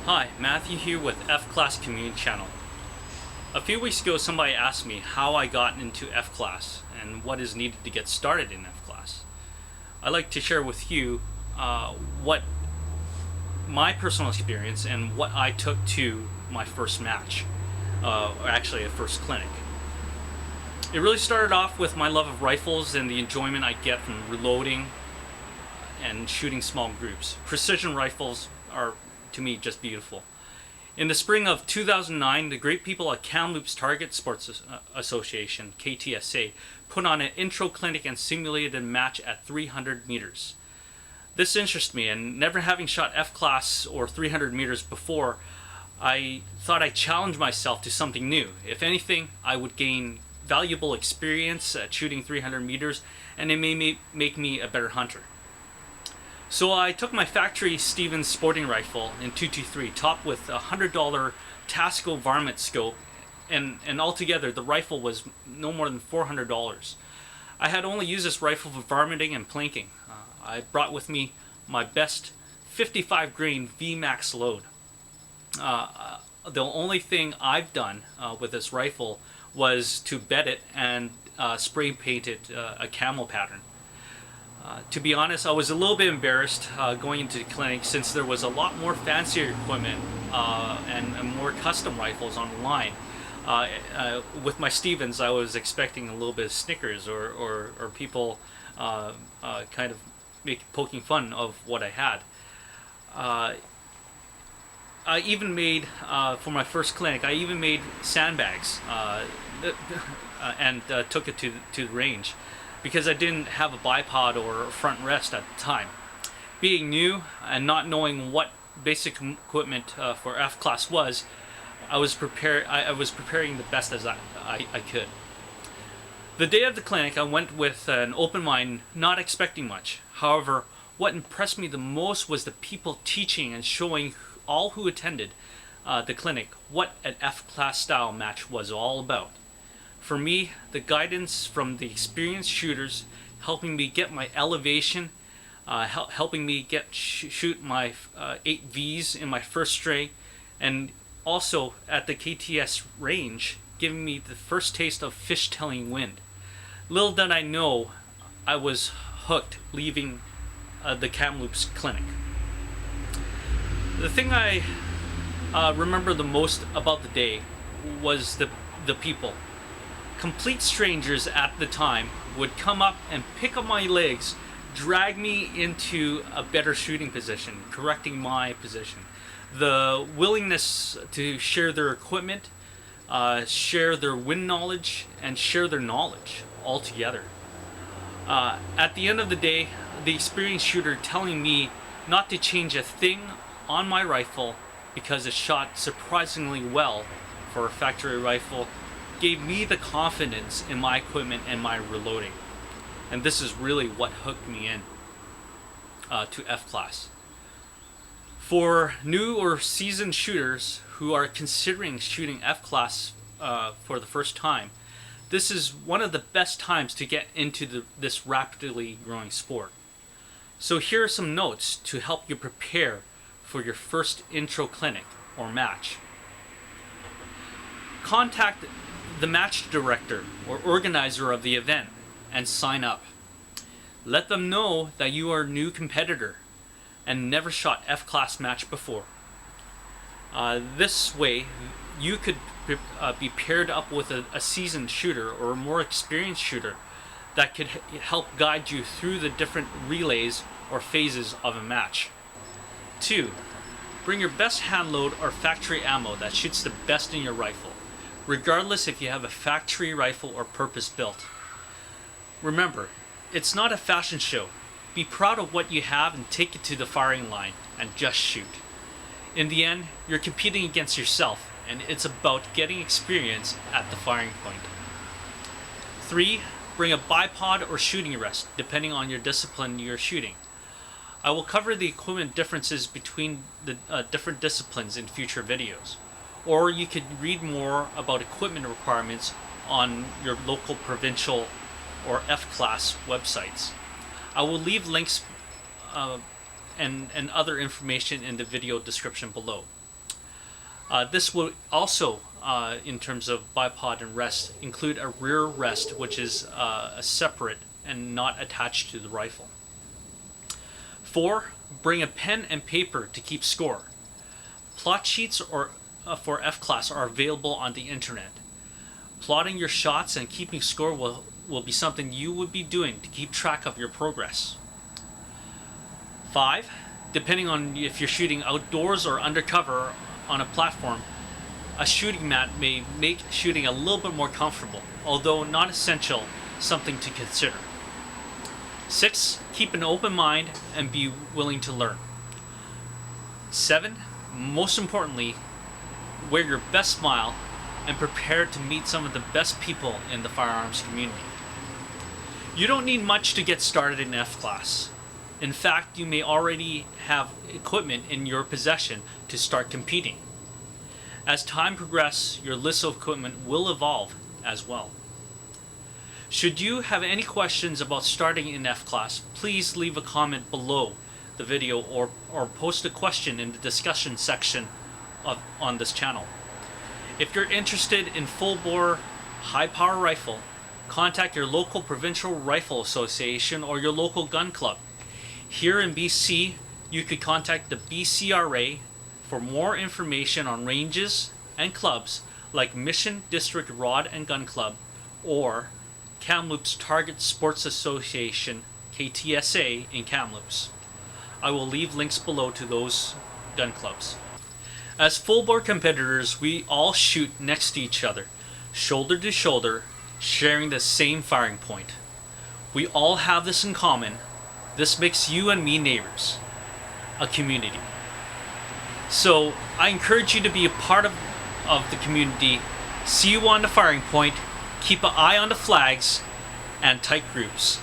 Hi, Matthew here with F-Class Community Channel. A few weeks ago somebody asked me how I got into F-Class and what is needed to get started in F-Class. I'd like to share with you what my personal experience and what I took to my first match, or actually a first clinic. It really started off with my love of rifles and the enjoyment I get from reloading and shooting small groups. Precision rifles are, to me, just beautiful. In the spring of 2009, the great people at Kamloops Target Sports Association, KTSA, put on an intro clinic and simulated a match at 300 meters. This interested me, and never having shot F-Class or 300 meters before, I thought I'd challenge myself to something new. If anything, I would gain valuable experience at shooting 300 meters, and it may make me a better hunter. So I took my factory Stevens sporting rifle in 223, topped with a $100 Tasco varmint scope, and altogether the rifle was no more than $400. I had only used this rifle for varminting and planking. I brought with me my best 55 grain VMAX load. The only thing I've done with this rifle was to bed it and spray paint it a camel pattern. To be honest, I was a little bit embarrassed going into the clinic, since there was a lot more fancier equipment and more custom rifles on the line. With my Stevens, I was expecting a little bit of snickers or people kind of poking fun of what I had. I even made, for my first clinic, I even made sandbags and took it to the range, because I didn't have a bipod or a front rest at the time. Being new and not knowing what basic equipment for F-Class was, I was preparing the best as I could. The day of the clinic, I went with an open mind, not expecting much. However, what impressed me the most was the people teaching and showing all who attended the clinic what an F-Class style match was all about. For me, the guidance from the experienced shooters, helping me get my elevation, helping me shoot my 8 Vs in my first string, and also at the KTS range, giving me the first taste of fish-tailing wind. Little did I know, I was hooked leaving the Kamloops clinic. The thing I remember the most about the day was the people. Complete strangers at the time would come up and pick up my legs, drag me into a better shooting position, correcting my position. The willingness to share their equipment, share their wind knowledge, and share their knowledge all together. At the end of the day, the experienced shooter telling me not to change a thing on my rifle because it shot surprisingly well for a factory rifle gave me the confidence in my equipment and my reloading. And this is really what hooked me in to F-Class. For new or seasoned shooters who are considering shooting F-Class for the first time, this is one of the best times to get into this rapidly growing sport. So here are some notes to help you prepare for your first intro clinic or match. Contact the match director or organizer of the event and sign up. Let them know that you are a new competitor and never shot F-Class match before. This way you could be paired up with a seasoned shooter or a more experienced shooter that could help guide you through the different relays or phases of a match. 2. Bring your best hand load or factory ammo that shoots the best in your rifle, regardless if you have a factory rifle or purpose-built. Remember, it's not a fashion show. Be proud of what you have and take it to the firing line and just shoot. In the end, you're competing against yourself, and it's about getting experience at the firing point. 3. Bring a bipod or shooting rest, depending on your discipline you're shooting. I will cover the equipment differences between the different disciplines in future videos. Or you could read more about equipment requirements on your local provincial or F-Class websites. I will leave links and other information in the video description below. This will also, in terms of bipod and rest, include a rear rest, which is a separate and not attached to the rifle. 4. Bring a pen and paper to keep score. Plot sheets for F-Class are available on the internet. Plotting your shots and keeping score will be something you would be doing to keep track of your progress. 5. Depending on if you're shooting outdoors or undercover on a platform, a shooting mat may make shooting a little bit more comfortable, although not essential, something to consider. 6. Keep an open mind and be willing to learn. 7. Most importantly, wear your best smile and prepare to meet some of the best people in the firearms community. You don't need much to get started in F-Class. In fact, you may already have equipment in your possession to start competing. As time progresses, your list of equipment will evolve as well. Should you have any questions about starting in F-Class, please leave a comment below the video or post a question in the discussion section on this channel. If you're interested in full-bore, high-power rifle, contact your local provincial rifle association or your local gun club. Here in BC, you could contact the BCRA for more information on ranges and clubs like Mission District Rod and Gun Club or Kamloops Target Sports Association, KTSA, in Kamloops. I will leave links below to those gun clubs. As full-bore competitors, we all shoot next to each other, shoulder to shoulder, sharing the same firing point. We all have this in common. This makes you and me neighbors, a community. So I encourage you to be a part of the community. See you on the firing point, keep an eye on the flags, and tight groups.